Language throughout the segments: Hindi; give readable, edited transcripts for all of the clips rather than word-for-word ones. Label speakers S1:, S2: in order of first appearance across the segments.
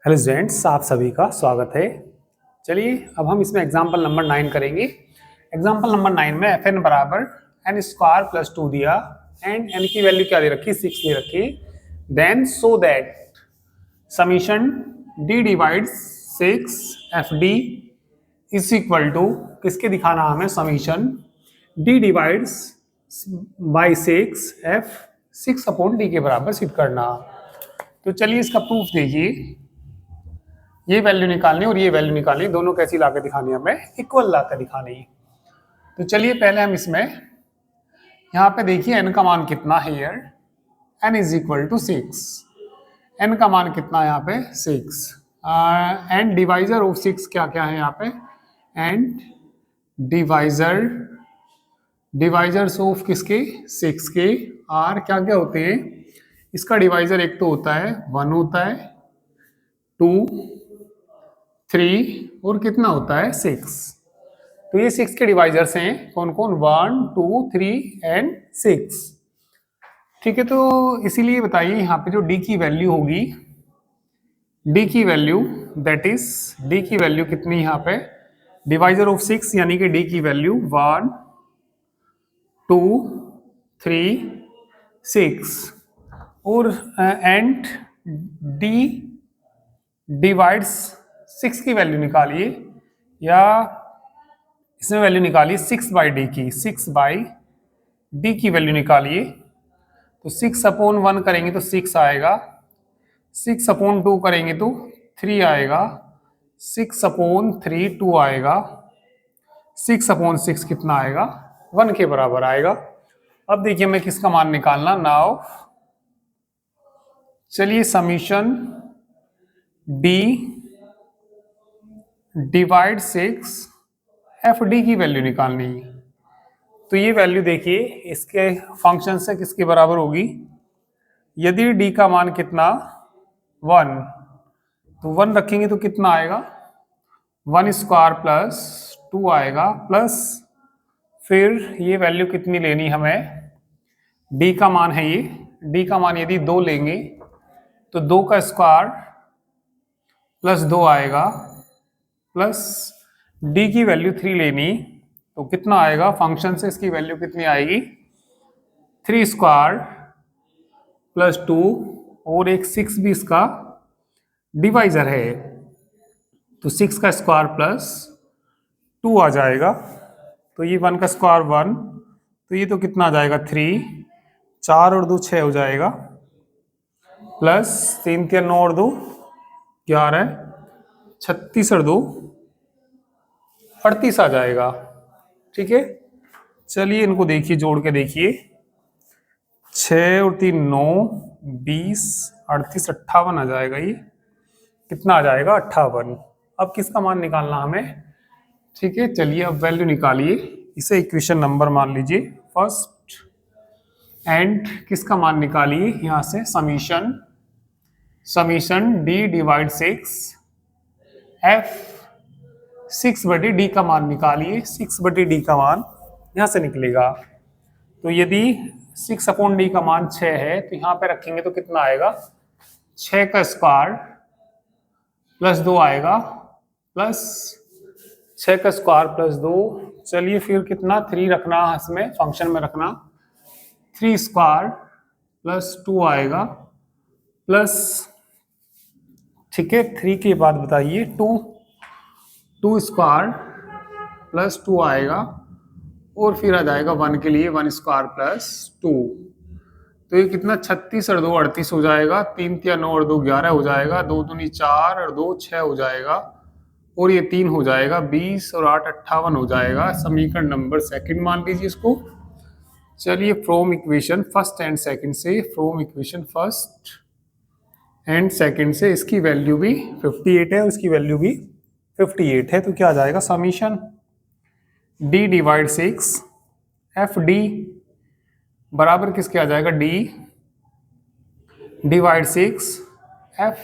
S1: हेलो स्टूडेंट्स, आप सभी का स्वागत है। चलिए अब हम इसमें एग्जांपल नंबर 9 करेंगे। एग्जांपल नंबर 9 में एफ एन बराबर एन स्क्वायर प्लस 2 दिया एंड एन की वैल्यू क्या दे रखी, 6 दे रखी। Then so that summation D divides 6 F D is equal to, किसके दिखाना हमें, summation D divides by 6 F 6 upon D के बराबर सिद्ध करना। तो चलिए इसका प्रूफ देखिए। ये वैल्यू निकालनी और ये वैल्यू निकालनी, दोनों कैसी ला के दिखानी है, हमें इक्वल ला के दिखानी। तो चलिए पहले हम इसमें यहाँ पे देखिए एन का मान कितना है यार, N is equal to 6। N का मान कितना है यहाँ पे 6 एंड डिवाइजर ऑफ 6 क्या क्या है यहाँ पे, एंड डिवाइजर्स ऑफ किसके, 6 के आर क्या क्या होते हैं। इसका डिवाइजर एक तो होता है 1 होता है, 2 3 और कितना होता है 6। तो ये 6 के डिवाइजर्स हैं कौन कौन, 1 2 3 एंड 6। ठीक है, तो इसीलिए बताइए यहाँ पे जो d की वैल्यू होगी, d की वैल्यू दैट इज d की वैल्यू कितनी यहाँ पे, डिवाइजर ऑफ 6 यानी कि d की वैल्यू 1 2 3 6 और एंड d डिवाइड्स 6 की वैल्यू निकालिए, या इसमें वैल्यू निकालिए 6 बाई डी की, 6 बाई डी की वैल्यू निकालिए। तो 6 अपॉन 1 करेंगे तो 6 आएगा, 6 अपॉन 2 करेंगे तो 3 आएगा, 6 अपॉन 3 2 आएगा, 6 अपॉन 6 कितना आएगा, 1 के बराबर आएगा। अब देखिए हमें किसका मान निकालना। नाउ चलिए summation D divide 6 F D की वैल्यू निकालनी है। तो ये वैल्यू देखिए इसके फंक्शन से किसके बराबर होगी, यदि डी का मान कितना 1, तो 1 रखेंगे तो कितना आएगा 1 स्क्वायर प्लस 2 आएगा, प्लस फिर ये वैल्यू कितनी लेनी हमें, डी का मान है ये, डी का मान यदि 2 लेंगे तो 2 का स्क्वायर प्लस 2 आएगा, प्लस डी की वैल्यू 3 लेनी तो कितना आएगा, फंक्शन से इसकी वैल्यू कितनी आएगी 3 स्क्वायर प्लस 2 और एक 6 भी इसका डिवाइजर है, तो 6 का स्क्वायर प्लस 2 आ जाएगा। तो ये 1 का स्क्वायर 1, तो ये तो कितना आ जाएगा 3, 4 और 2 6 हो जाएगा, प्लस 3 3 9 और 2 11, 36 और 2 38 आ जाएगा। ठीक है, चलिए इनको देखिए, जोड़ के देखिए, 6 और 3 9 20 38 58 आ जाएगा। ये कितना आ जाएगा 58। अब किसका मान निकालना हमें। ठीक है, चलिए अब वैल्यू निकालिए, इसे इक्वेशन नंबर मान लीजिए फर्स्ट, एंड किसका मान निकालिए यहां से, समीशन डी डिवाइड 6 एफ 6 बटे डी का मान निकालिए, 6 बटे डी का मान यहां से निकलेगा। तो यदि 6 अपॉन डी का मान 6 है तो यहां पे रखेंगे तो कितना आएगा, 6 का स्क्वायर प्लस 2 आएगा, प्लस 6 का स्क्वायर प्लस 2, चलिए फिर कितना 3 रखना इसमें फंक्शन में रखना, 3 स्क्वायर प्लस 2 आएगा, प्लस ठीक है 3 के बाद बताइए 2 स्क्वायर प्लस 2 आएगा, और फिर आ जाएगा 1 के लिए 1 स्क्वायर प्लस 2। तो ये कितना 36 और 2 38 हो जाएगा, 3 3 9 और 2 11 हो जाएगा, 2 दूनी 4 और 2 6 हो जाएगा, और ये 3 हो जाएगा, 20 और 8 58 हो जाएगा। समीकरण नंबर सेकंड मान लीजिए इसको। चलिए from equation first and second से, from equation first and second से इसकी वैल्यू भी 58 है, उसकी वैल्यू भी 58 है, तो क्या आ जाएगा, summation D divide 6 F D बराबर किसके आ जाएगा, D divide 6 F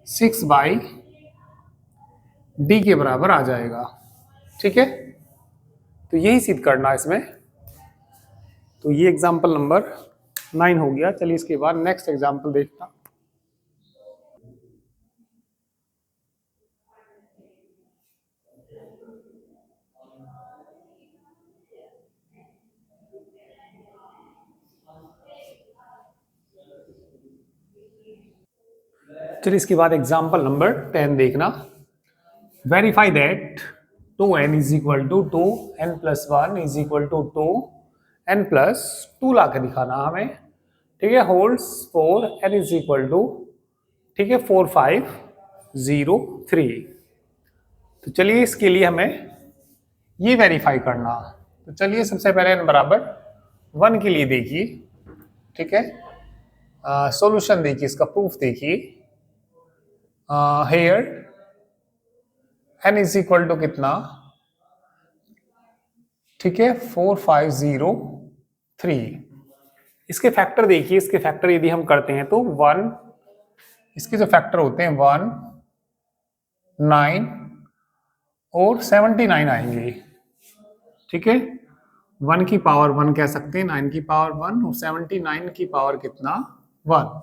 S1: 6 by D के बराबर आ जाएगा। ठीक है, तो यही सिद्ध करना है इसमें। तो ये एग्जाम्पल नंबर 9 हो गया। चलिए इसके बाद नेक्स्ट एग्जाम्पल देखना। चलिए इसके बाद एग्जाम्पल नंबर 10 देखना। Verify that 2n is equal to 2n+1 is equal to 2n+2 ला के दिखाना हमें, ठीक है, holds for n is equal to, ठीक है, 4 5 0 3। तो चलिए इसके लिए हमें ये वेरीफाई करना। तो चलिए सबसे पहले n बराबर 1 के लिए देखिए, ठीक है, सॉल्यूशन देखिए, इसका प्रूफ देखिए। Here n is equal to कितना, ठीक है, 4 5 0 3। इसके फैक्टर देखिए, इसके फैक्टर यदि हम करते हैं तो 1, इसके जो फैक्टर होते हैं 1 9 और 79 आएंगे, ठीक है। 1 की पावर 1 कह सकते हैं, 9 की पावर 1 और 79 की पावर कितना 1।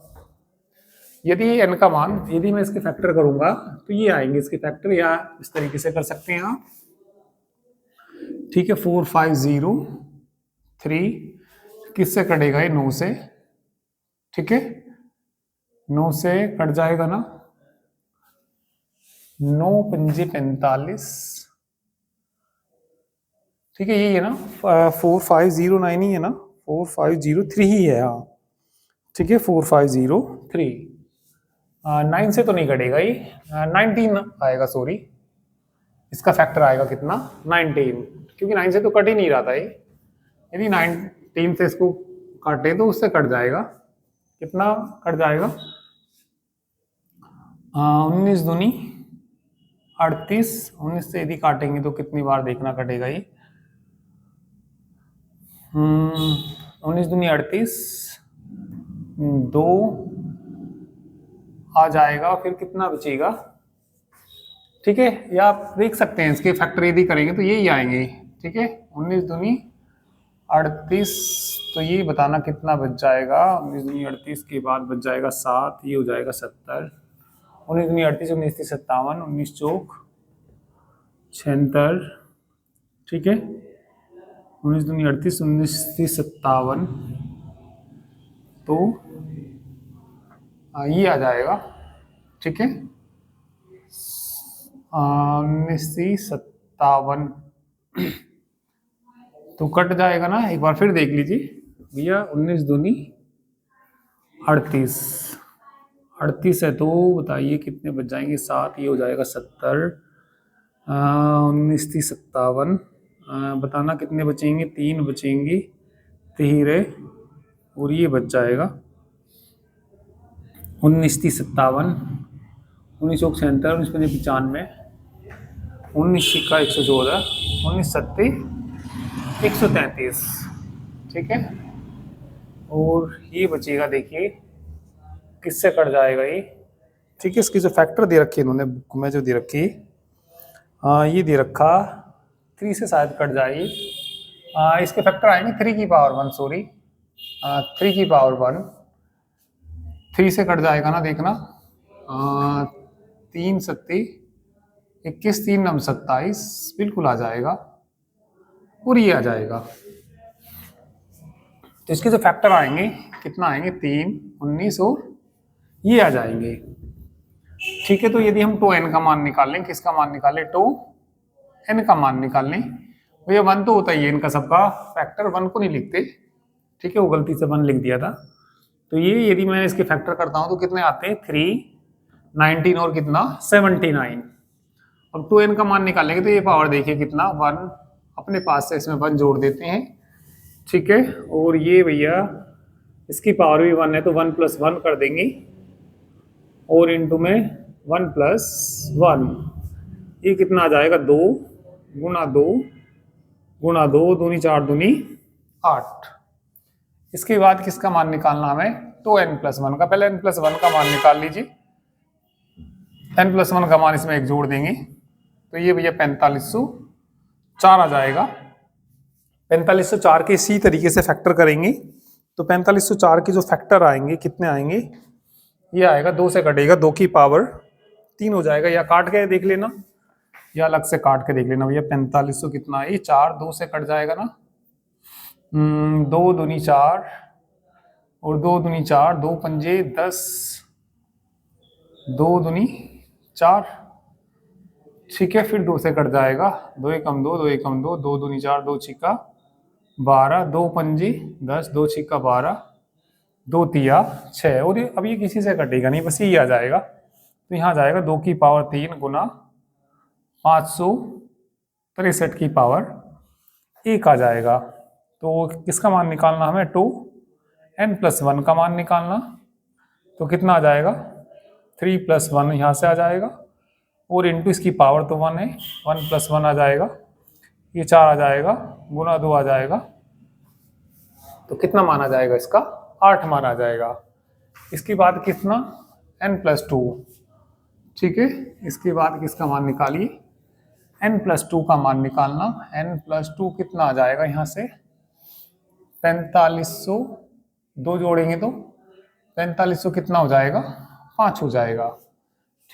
S1: यदि n का मान, यदि मैं इसके फैक्टर करूंगा तो ये आएंगे इसके फैक्टर, या इस तरीके से कर सकते हैं आप, ठीक है। 4 5 0 3 किससे कटेगा ये, 9 से, ठीक है, 9 से कट जाएगा ना, 9 पंजे 45, ठीक है, यही है ना, 4 5 0 9 ही है ना, 4 5 0 3 ही है, हाँ, ठीक है, 4 5 0 3। 9 से तो नहीं कटेगा ये, 19 आएगा, सॉरी, इसका फैक्टर आएगा कितना 19, क्योंकि 9 से तो कट ही नहीं रहा था ये। यदि 19 से इसको काटे तो उससे कट जाएगा, कितना कट जाएगा, 19 दूनी 38, 19 से यदि काटेंगे तो कितनी बार देखना कटेगा ये, 19 दूनी 38, 2 आ जाएगा, फिर कितना बचेगा, ठीक है, या आप देख सकते हैं इसके फैक्टर यदि करेंगे तो यही आएंगे, ठीक है, 19 दूनी 38, तो ये बताना कितना बच जाएगा, 19 दूनी 38 के बाद बच जाएगा 7, ये हो जाएगा 70, 19 दूनी 38, 19 तीस 57, 19 चौक 76, ठीक है, 19 दूनी 38, 19 तीस 57, तो ये आ जाएगा, ठीक है, 1957, तो कट जाएगा ना, एक बार फिर देख लीजिए भैया, 19 दूनी 38, 38 है तो बताइए कितने बच जाएंगे, 7, ये हो जाएगा 70, 19 तीस 57, बताना कितने बचेंगे, 3 बचेंगे, 13 और ये बच जाएगा 19 तीस 57, 19 चौक 77, 19 पंजे 95, 19 सिक्का 114, 19 सत्ती 133, ठीक है, और ये बचेगा, देखिए किससे कट जाएगा ये, ठीक है, इसकी जो फैक्टर दे रखी है इन्होंने बुक में जो दे रखी, ये दे रखा 3 से शायद कट जाएगी, इसके फैक्टर आएंगे 3 की पावर 1, सॉरी, 3 की पावर 1, 3 से कट जाएगा ना, देखना, 3 सत्ती 21, 3 नम 27, बिल्कुल आ जाएगा, और ये आ जाएगा। तो इसके जो फैक्टर आएंगे कितना आएंगे, 3 19 और ये आ जाएंगे, ठीक है। तो यदि हम 2n का मान निकाल लें, किसका मान निकालें, 2n का मान निकाल लें, भैया 1 तो होता ही है इनका सबका फैक्टर, 1 को नहीं लिखते, ठीक है, वो गलती से 1 लिख दिया था। तो ये यदि मैं इसके फैक्टर करता हूं तो कितने आते हैं, 3 19 और कितना 79। अब 2n का मान निकालेंगे तो ये पावर देखिए कितना 1, अपने पास से इसमें 1 जोड़ देते हैं, ठीक है, और ये भैया इसकी पावर भी 1 है तो 1 + 1 कर देंगे, और इनटू में 1 + 1, ये कितना आ जाएगा, 2 गुणा 2 गुणा 2, दूनी 4 दूनी 8। इसके बाद किसका मान निकालना हमें, तो n+1 का, पहले n+1 का मान निकाल लीजिए, n+1 का मान इसमें 1 जोड़ देंगे तो ये भैया 4504 आ जाएगा। 4504 के इसी तरीके से फैक्टर करेंगे तो 4504 के जो फैक्टर आएंगे कितने आएंगे, ये आएगा 2 से कटेगा, 2 की पावर 3 हो जाएगा, या काट के देख लेना या अलग से काट के देख लेना भैया, 4500 कितना है, 4 2 से कट जाएगा ना, 2 दूनी 4 और 2 दूनी 4, 2 पंजे 10, दो दूनी 4, ठीक है, फिर 2 से कट जाएगा, 2 एकम 2, 2 एकम 2, 2 दूनी 4, 2 छिक्का 12, 2 पंजी 10, 2 छिक्का 12, 2 तिया 6, और अब ये किसी से कटेगा नहीं, बस ये आ जाएगा। तो यहाँ जाएगा 2 की पावर 3 गुना 563 की पावर 1 आ जाएगा। तो किसका मान निकालना हमें? 2n+1 का मान निकालना। तो कितना आ जाएगा? 3+1 यहाँ से आ जाएगा, और इंटू इसकी पावर तो 1 है, 1+1 आ जाएगा, ये 4 आ जाएगा, गुना 2 आ जाएगा। तो कितना मान आ जाएगा इसका? 8 मान आ जाएगा। इसके बाद कितना? n+2, ठीक है। इसके बाद किसका मान निकालिए? n+2 का मान निकालना। n+2 कितना आ जाएगा यहाँ से? 4500, 2 जोड़ेंगे तो 4500 कितना हो जाएगा? 5 हो जाएगा,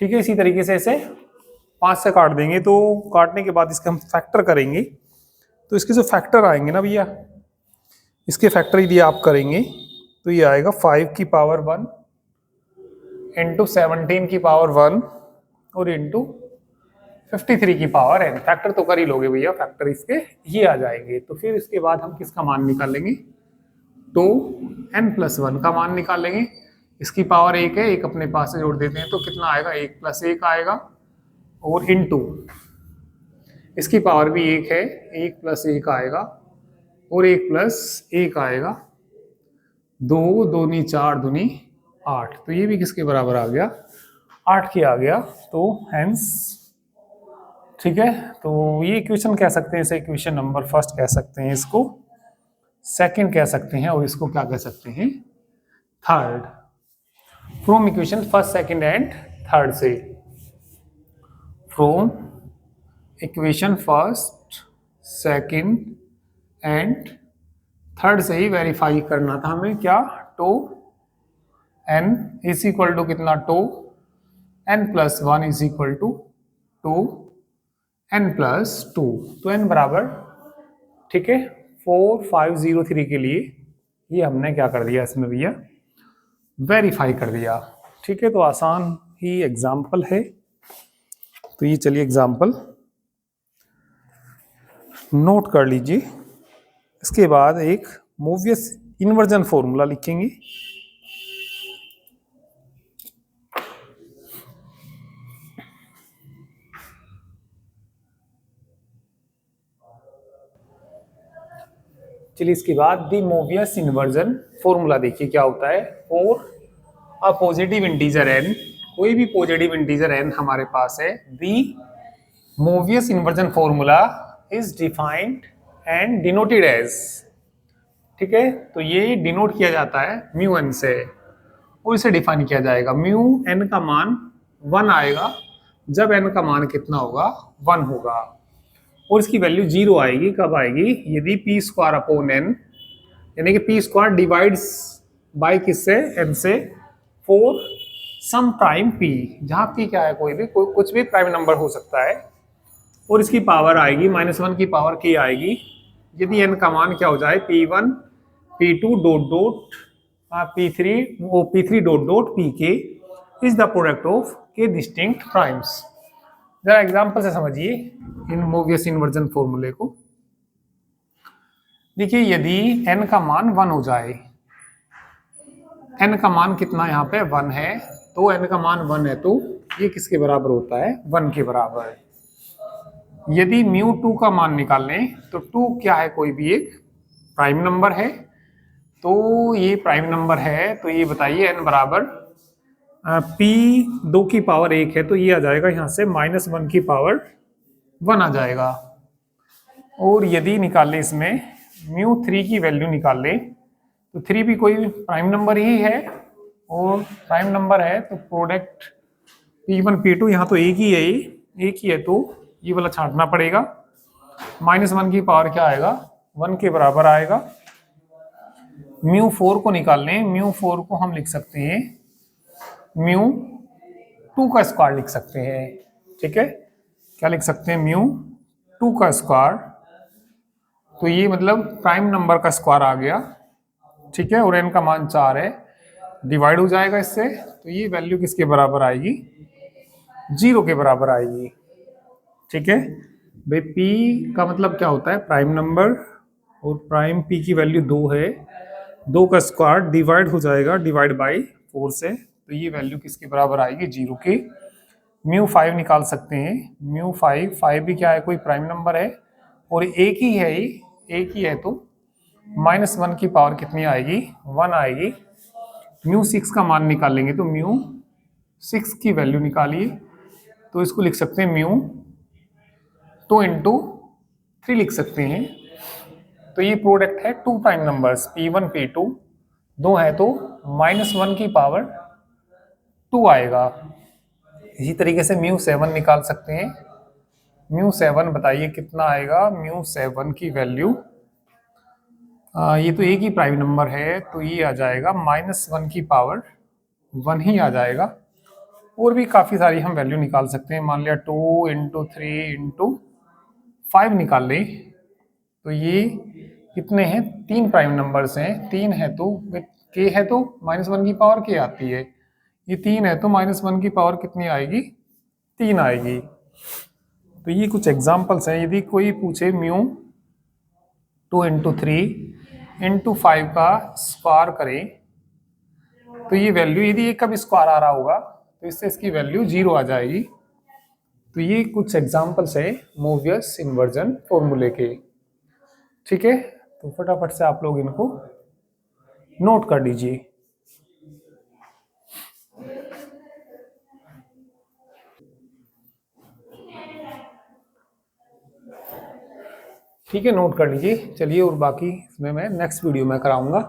S1: ठीक है। इसी तरीके से इसे 5 से काट देंगे, तो काटने के बाद इसके हम फैक्टर करेंगे। तो इसके जो फैक्टर आएंगे ना भैया, इसके फैक्टर यदि आप करेंगे तो ये आएगा 5 की पावर 1 इंटू 17 की पावर 1 और इंटू 53 की पावर n। फैक्टर तो कर ही लोगे भैया, फैक्टर इसके ये आ जाएंगे। तो फिर इसके बाद हम किसका मान निकालेंगे? 2n+1 का मान निकालेंगे। इसकी पावर 1 है, एक अपने पास से जोड़ देते हैं, तो कितना आएगा? 1+1 आएगा, और इंटू इसकी पावर भी 1 है, 1+1 आएगा, और 1+1 आएगा, 2 दूनी 4 दूनी 8। तो ये भी किसके बराबर आ गया? 8 की आ गया। तो हेंस, ठीक है। तो ये इक्वेशन कह सकते हैं, इसे इक्वेशन नंबर फर्स्ट कह सकते हैं, इसको सेकंड कह सकते हैं, और इसको क्या कह सकते हैं? Third. From equation first, second and third से, from equation first, second and third से ही वेरीफाई करना था हमें। क्या? Two n is equal to कितना? 2n+1 is equal to 2n+2। तो n बराबर, ठीक है, 4503 के लिए ये हमने क्या कर दिया इसमें भैया? वेरीफाई कर दिया, ठीक है। तो आसान ही एग्जाम्पल है। तो ये चलिए एग्जाम्पल नोट कर लीजिए। इसके बाद एक मोवियस इन्वर्जन फॉर्मूला लिखेंगे। चलिए इसके बाद दी मोवियस इन्वर्जन फॉर्मूला देखिए क्या होता है। For a positive integer n, कोई भी पॉजिटिव इंटीजर n हमारे पास है, the Mobius inversion formula is defined and denoted as, ठीक है। तो ये डिनोट किया जाता है म्यू n से, और इसे डिफाइन किया जाएगा। म्यू n का मान 1 आएगा जब n का मान कितना होगा? 1 होगा, और इसकी वैल्यू 0 आएगी। कब आएगी? यदि p²/n, यानी कि p² डिवाइड्स बाय किससे? n से, फॉर सम प्राइम p, जहां p क्या है? कुछ भी प्राइम नंबर हो सकता है, और इसकी पावर आएगी -1 की पावर k आएगी यदि n का मान क्या हो जाए? p1 p2 dot dot p3 dot dot pk is the product of k distinct primes. जरा एग्जांपल से समझिए इन मोवियस इन्वर्जन फॉर्मूले को। देखिए यदि n का मान 1 हो जाए, n का मान कितना यहाँ पे? 1 है, तो n का मान 1 है, तो ये किसके बराबर होता है? 1 के बराबर। यदि μ2 का मान निकालें तो 2 क्या है? कोई भी एक प्राइम नंबर है, तो ये प्राइम नंबर है, तो ये बताइए n बराबर p2 की पावर 1 है, तो ये आ जाएगा यहाँ से -1 की पावर 1 आ जाएगा। और यदि निकाले इसमें μ3 की वैल्यू निकाल ले, तो 3 भी कोई प्राइम नंबर ही है, और प्राइम नंबर है तो प्रोडक्ट p1 p2 यहाँ तो एक ही है, एक ही है, तो ये वाला छांटना पड़ेगा। -1 की पावर क्या आएगा? 1 के बराबर आएगा। μ4 को निकाल लें, μ4 को हम लिख सकते हैं μ2 का स्क्वायर लिख सकते हैं, ठीक है। क्या लिख सकते हैं? μ2 का स्क्वायर, तो ये मतलब प्राइम नंबर का स्क्वायर आ गया, ठीक है, और n का मान 4 है, डिवाइड हो जाएगा इससे, तो ये वैल्यू किसके बराबर आएगी, 0 के बराबर आएगी। ठीक है भाई, p का मतलब क्या होता है, प्राइम नंबर, और प्राइम p की वैल्यू 2 है, 2 का स्क्वायर डिवाइड हो जाएगा, डिवाइड बाई 4 से, तो ये वैल्यू किसके बराबर आएगी, 0 के। म्यू 5 निकाल सकते हैं, म्यू 5, 5 भी क्या है, कोई प्राइम नंबर है और एक ही है, ये एक ही है, तो -1 की पावर कितनी आएगी, 1 आएगी। म्यू 6 का मान निकालेंगे, तो म्यू 6 की वैल्यू निकालिए, तो इसको लिख सकते हैं म्यू 2 इंटू 3 लिख सकते हैं। तो ये प्रोडक्ट है to prime numbers P1 P2, दो है तो -1 की पावर 2 आएगा। इसी तरीके से म्यू 7 निकाल सकते हैं, म्यू 7 बताइए कितना आएगा, म्यू 7 की वैल्यू, ये तो एक ही प्राइम नंबर है, तो ये आ जाएगा -1 की पावर 1 ही आ जाएगा। और भी काफ़ी सारी हम वैल्यू निकाल सकते हैं, मान लिया 2 इंटू 3 इंटू 5 निकाल लें, तो ये कितने हैं, 3 प्राइम नंबर्स हैं, 3 है तो के है तो -1 की पावर के आती है, ये 3 है तो -1 की पावर कितनी आएगी, 3 आएगी। तो ये कुछ एग्जांपल्स हैं, यदि कोई पूछे म्यू 2 इंटू 3 इंटू 5 का स्क्वायर करें, तो ये वैल्यू, यदि एक का भी स्क्वायर आ रहा होगा तो इससे इसकी वैल्यू 0 आ जाएगी। तो ये कुछ एग्जांपल्स है मोवियस इन्वर्जन फॉर्मूले के। ठीक है, तो फटाफट से आप लोग इनको नोट कर लीजिए। ठीक है, नोट कर लीजिए। चलिए, और बाकी इसमें मैं नेक्स्ट वीडियो में कराऊंगा।